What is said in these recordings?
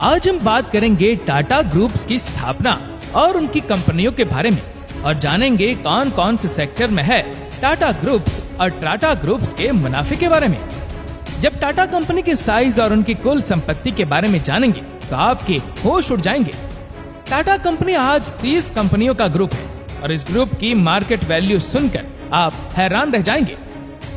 आज हम बात करेंगे टाटा ग्रुप्स की स्थापना और उनकी कंपनियों के बारे में और जानेंगे कौन कौन से सेक्टर में है टाटा ग्रुप्स और टाटा ग्रुप्स के मुनाफे के बारे में। जब टाटा कंपनी के साइज और उनकी कुल संपत्ति के बारे में जानेंगे तो आपके होश उड़ जाएंगे। टाटा कंपनी आज 30 कंपनियों का ग्रुप है और इस ग्रुप की मार्केट वैल्यू सुनकर आप हैरान रह जाएंगे।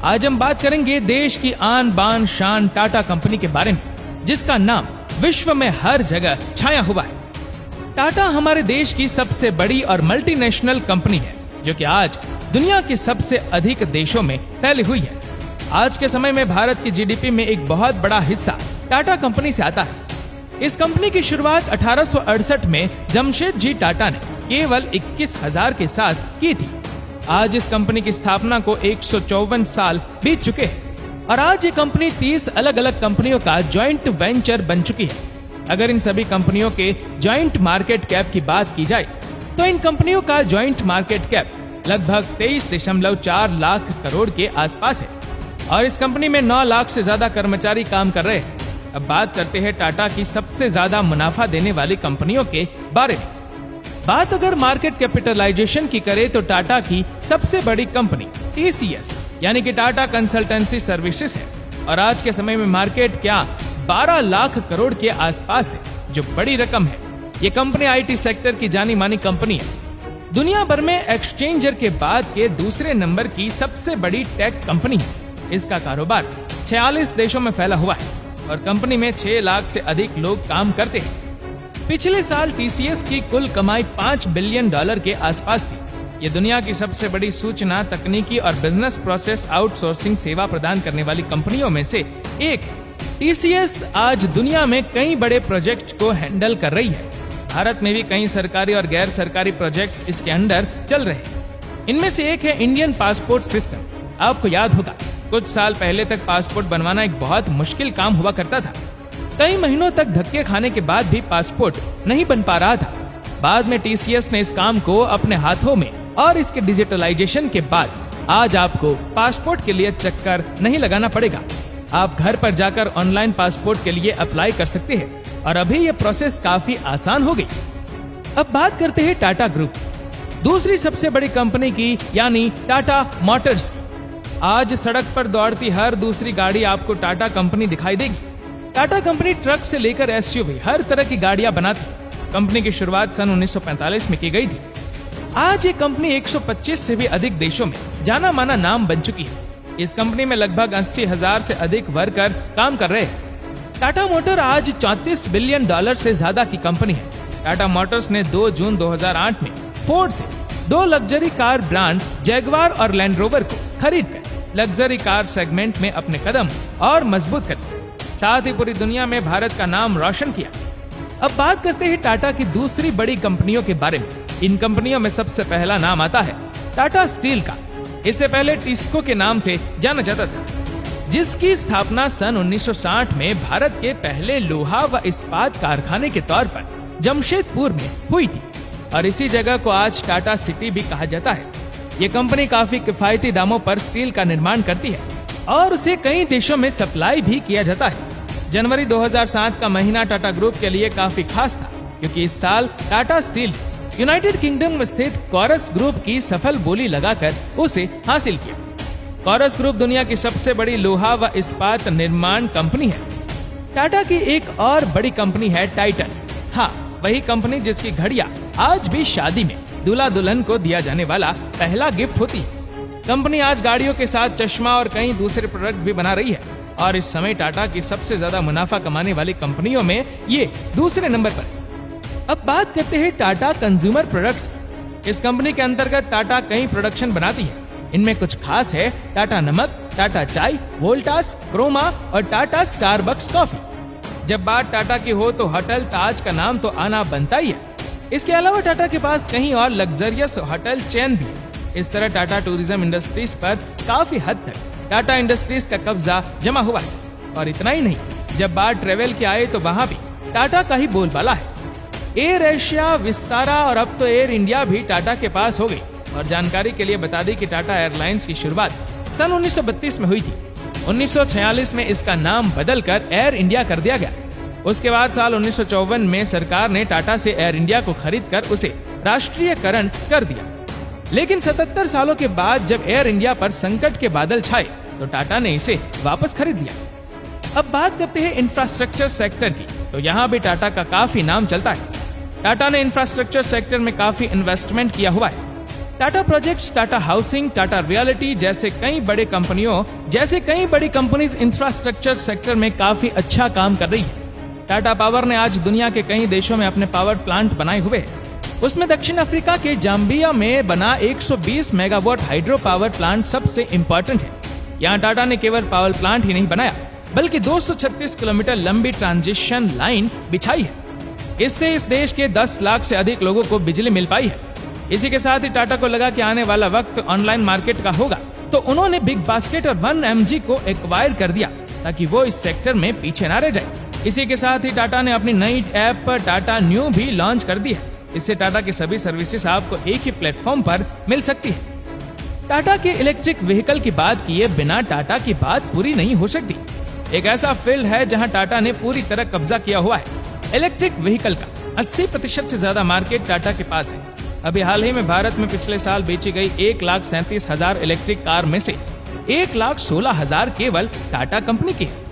आज हम बात करेंगे देश की आन बान शान टाटा कंपनी के बारे में, जिसका नाम विश्व में हर जगह छाया हुआ है। टाटा हमारे देश की सबसे बड़ी और मल्टीनेशनल कंपनी है, जो कि आज दुनिया के सबसे अधिक देशों में फैली हुई है। आज के समय में भारत की जीडीपी में एक बहुत बड़ा हिस्सा टाटा कंपनी से आता है। इस कंपनी की शुरुआत 1868 में जमशेदजी टाटा ने केवल 21,000 के साथ की थी। आज इस कंपनी की स्थापना को 154 साल बीत चुके हैं और आज ये कंपनी 30 अलग अलग कंपनियों का जॉइंट वेंचर बन चुकी है। अगर इन सभी कंपनियों के जॉइंट मार्केट कैप की बात की जाए तो इन कंपनियों का जॉइंट मार्केट कैप लगभग 23.4 लाख करोड़ के आसपास है और इस कंपनी में 9 लाख से ज्यादा कर्मचारी काम कर रहे हैं। अब बात करते हैं टाटा की सबसे ज्यादा मुनाफा देने वाली कंपनियों के बारे में। बात अगर मार्केट कैपिटलाइजेशन की करे तो टाटा की सबसे बड़ी कंपनी TCS यानी कि टाटा कंसल्टेंसी सर्विसेज है और आज के समय में मार्केट क्या 12 लाख करोड़ के आसपास है, जो बड़ी रकम है। ये कंपनी IT सेक्टर की जानी मानी कंपनी है। दुनिया भर में एक्सचेंजर के बाद के दूसरे नंबर की सबसे बड़ी टेक कंपनी है। इसका कारोबार 46 देशों में फैला हुआ है और कंपनी में 6 लाख से अधिक लोग काम करते हैं। पिछले साल TCS की कुल कमाई $5 बिलियन के आसपास थी। ये दुनिया की सबसे बड़ी सूचना तकनीकी और बिजनेस प्रोसेस आउटसोर्सिंग सेवा प्रदान करने वाली कंपनियों में से एक TCS आज दुनिया में कई बड़े प्रोजेक्ट को हैंडल कर रही है। भारत में भी कई सरकारी और गैर सरकारी प्रोजेक्ट्स इसके अंडर चल रहे हैं। इनमें से एक है इंडियन पासपोर्ट सिस्टम। आपको याद होगा कुछ साल पहले तक पासपोर्ट बनवाना एक बहुत मुश्किल काम हुआ करता था। कई महीनों तक धक्के खाने के बाद भी पासपोर्ट नहीं बन पा रहा था। बाद में TCS ने इस काम को अपने हाथों में और इसके डिजिटलाइजेशन के बाद आज आपको पासपोर्ट के लिए चक्कर नहीं लगाना पड़ेगा। आप घर पर जाकर ऑनलाइन पासपोर्ट के लिए अप्लाई कर सकते हैं और अभी ये प्रोसेस काफी आसान हो गई। अब बात करते हैं टाटा ग्रुप, दूसरी सबसे बड़ी कंपनी की, यानी टाटा मोटर्स की। आज सड़क पर दौड़ती हर दूसरी गाड़ी आपको टाटा कंपनी दिखाई देगी। टाटा कंपनी ट्रक से लेकर SUV हर तरह की गाड़ियां बनाती है। कंपनी की शुरुआत सन 1945 में की गई थी। आज ये कंपनी 125 से भी अधिक देशों में जाना माना नाम बन चुकी है। इस कंपनी में लगभग 80,000 से अधिक वर्कर काम कर रहे हैं। टाटा मोटर आज $34 बिलियन से ज्यादा की कंपनी है। टाटा मोटर्स ने 2 जून 2008 में फोर्ड से 2 लग्जरी कार ब्रांड जैगवार और लैंड रोवर को खरीद कर लग्जरी कार सेगमेंट में अपने कदम और मजबूत कर दिए, साथ ही पूरी दुनिया में भारत का नाम रोशन किया। अब बात करते हैं टाटा की दूसरी बड़ी कंपनियों के बारे में। इन कंपनियों में सबसे पहला नाम आता है टाटा स्टील का। इससे पहले टिस्को के नाम से जाना जाता था, जिसकी स्थापना सन 1960 में भारत के पहले लोहा व इस्पात कारखाने के तौर पर जमशेदपुर में हुई थी और इसी जगह को आज टाटा सिटी भी कहा जाता है। ये कंपनी काफी किफायती दामों पर स्टील का निर्माण करती है और उसे कई देशों में सप्लाई भी किया जाता है। जनवरी 2007 का महीना टाटा ग्रुप के लिए काफी खास था, क्योंकि इस साल टाटा स्टील यूनाइटेड किंगडम में स्थित कोरस ग्रुप की सफल बोली लगाकर उसे हासिल किया। कोरस ग्रुप दुनिया की सबसे बड़ी लोहा व इस्पात निर्माण कंपनी है। टाटा की एक और बड़ी कंपनी है टाइटन। हाँ, वही कंपनी जिसकी घड़ियां आज भी शादी में दूल्हा दुल्हन को दिया जाने वाला पहला गिफ्ट होती है। कंपनी आज गाड़ियों के साथ चश्मा और कई दूसरे प्रोडक्ट भी बना रही है और इस समय टाटा की सबसे ज्यादा मुनाफा कमाने वाली कंपनियों में ये दूसरे नंबर पर। अब बात करते हैं टाटा कंज्यूमर प्रोडक्ट्स। इस कंपनी के अंतर्गत टाटा कई प्रोडक्शन बनाती है। इनमें कुछ खास है टाटा नमक, टाटा चाय, वोल्टास, क्रोमा और टाटा स्टारबक्स कॉफी। जब बात टाटा की हो तो होटल ताज का नाम तो आना बनता ही है। इसके अलावा टाटा के पास कहीं और लग्जरियस होटल चेन भी है। इस तरह टाटा टूरिज्म इंडस्ट्रीज पर काफी हद तक टाटा इंडस्ट्रीज का कब्जा जमा हुआ है। और इतना ही नहीं, जब बात ट्रेवल की आए तो वहाँ भी टाटा का ही बोलबाला है। एयर एशिया, विस्तारा और अब तो एयर इंडिया भी टाटा के पास हो गई। और जानकारी के लिए बता दें कि टाटा एयरलाइंस की शुरुआत सन 1932 में हुई थी। 1946 में इसका नाम बदलकर एयर इंडिया कर दिया गया। उसके बाद साल 1954 में सरकार ने टाटा से एयर इंडिया को खरीदकर उसे राष्ट्रीयकरण कर दिया। लेकिन 77 सालों के बाद जब एयर इंडिया पर संकट के बादल छाए तो टाटा ने इसे वापस खरीद लिया। अब बात करते हैं इंफ्रास्ट्रक्चर सेक्टर की, तो यहाँ भी टाटा का काफी नाम चलता है। टाटा ने इंफ्रास्ट्रक्चर सेक्टर में काफी इन्वेस्टमेंट किया हुआ है। Tata projects, Tata housing, Tata reality जैसे कई बड़ी कंपनीज इंफ्रास्ट्रक्चर सेक्टर में काफी अच्छा काम कर रही है। टाटा पावर ने आज दुनिया के कई देशों में अपने पावर प्लांट बनाए हुए हैं। उसमें दक्षिण अफ्रीका के जाम्बिया में बना 120 मेगावाट हाइड्रो पावर प्लांट सबसे इंपॉर्टेंट है। यहाँ टाटा ने केवल पावर प्लांट ही नहीं बनाया बल्कि 236 किलोमीटर लंबी ट्रांसमिशन लाइन बिछाई है। इससे इस देश के 10 लाख से अधिक लोगों को बिजली मिल पाई है। इसी के साथ ही टाटा को लगा कि आने वाला वक्त ऑनलाइन मार्केट का होगा, तो उन्होंने बिग बास्केट और 1mg को एक्वायर कर दिया ताकि वो इस सेक्टर में पीछे ना रह जाए। इसी के साथ ही टाटा ने अपनी नई ऐप पर टाटा न्यू भी लॉन्च कर दी है। इससे टाटा की सभी सर्विसेज आपको एक ही प्लेटफॉर्म पर मिल सकती है। टाटा के इलेक्ट्रिक व्हीकल की बात किए बिना टाटा की बात पूरी नहीं हो सकती। एक ऐसा फील्ड है जहां टाटा ने पूरी तरह कब्जा किया हुआ है। इलेक्ट्रिक व्हीकल का 80% से ज्यादा मार्केट टाटा के पास है। अभी हाल ही में भारत में पिछले साल बेची गई 1,37,000 इलेक्ट्रिक कार में से 1,16,000 केवल टाटा कंपनी की है।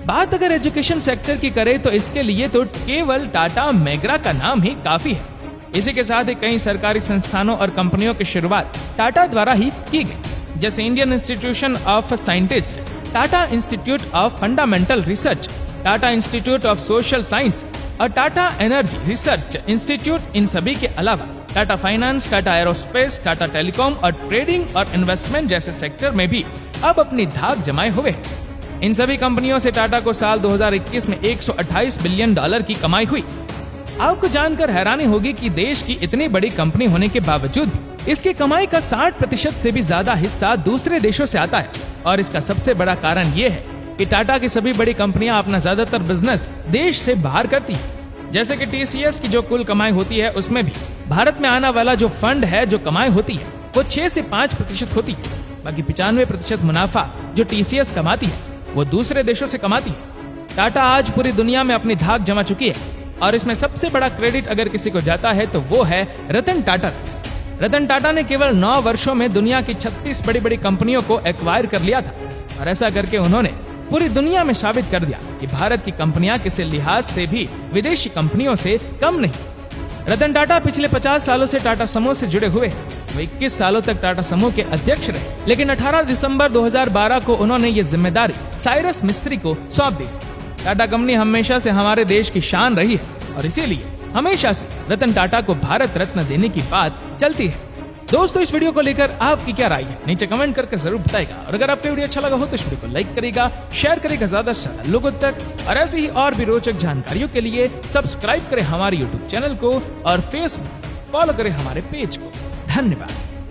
बात अगर एजुकेशन सेक्टर की करें तो इसके लिए तो केवल टाटा मैग्रा का नाम ही काफी है। इसी के साथ ही कई सरकारी संस्थानों और कंपनियों की शुरुआत टाटा द्वारा ही की गई, जैसे Indian institution of scientist, Tata institute of fundamental research, Tata institute of social science और टाटा एनर्जी रिसर्च इंस्टीट्यूट। इन सभी के अलावा Tata finance, Tata aerospace, Tata telecom और ट्रेडिंग और इन्वेस्टमेंट जैसे सेक्टर में भी अब अपनी धाक जमाए हुए हैं। इन सभी कंपनियों से टाटा को साल 2021 में 128 बिलियन डॉलर की कमाई हुई। आपको जानकर हैरानी होगी कि देश की इतनी बड़ी कंपनी होने के बावजूद भी इसकी कमाई का 60% से भी ज्यादा हिस्सा दूसरे देशों से आता है। और इसका सबसे बड़ा कारण ये है कि टाटा की सभी बड़ी कंपनियां अपना ज्यादातर बिजनेस देश से बाहर करती है। जैसे कि टीसीएस की जो कुल कमाई होती है उसमें भी भारत में आने वाला जो फंड है, जो कमाई होती है वो 6 से 5% होती है। बाकी 95% मुनाफा जो टीसीएस कमाती है वो दूसरे देशों से कमाती है। टाटा आज पूरी दुनिया में अपनी धाक जमा चुकी है और इसमें सबसे बड़ा क्रेडिट अगर किसी को जाता है तो वो है रतन टाटा। रतन टाटा ने केवल 9 वर्षों में दुनिया की 36 बड़ी बड़ी कंपनियों को एक्वायर कर लिया था और ऐसा करके उन्होंने पूरी दुनिया में साबित कर दिया कि भारत की कंपनियां किसी लिहाज से भी विदेशी कंपनियों से कम नहीं। रतन टाटा पिछले 50 सालों से टाटा समूह से जुड़े हुए हैं। वो 21 सालों तक टाटा समूह के अध्यक्ष रहे, लेकिन 18 दिसंबर 2012 को उन्होंने ये जिम्मेदारी साइरस मिस्त्री को सौंप दी। टाटा कंपनी हमेशा से हमारे देश की शान रही है और इसीलिए हमेशा से रतन टाटा को भारत रत्न देने की बात चलती है। दोस्तों, इस वीडियो को लेकर आपकी क्या राय है नीचे कमेंट करके जरूर बताएगा। और अगर आपको वीडियो अच्छा लगा हो तो इस वीडियो को लाइक करेगा, शेयर करेगा ज्यादा से ज्यादा लोगों तक। और ऐसी ही और भी रोचक जानकारियों के लिए सब्सक्राइब करें हमारे यूट्यूब चैनल को और फेसबुक फॉलो करें हमारे पेज को। धन्यवाद।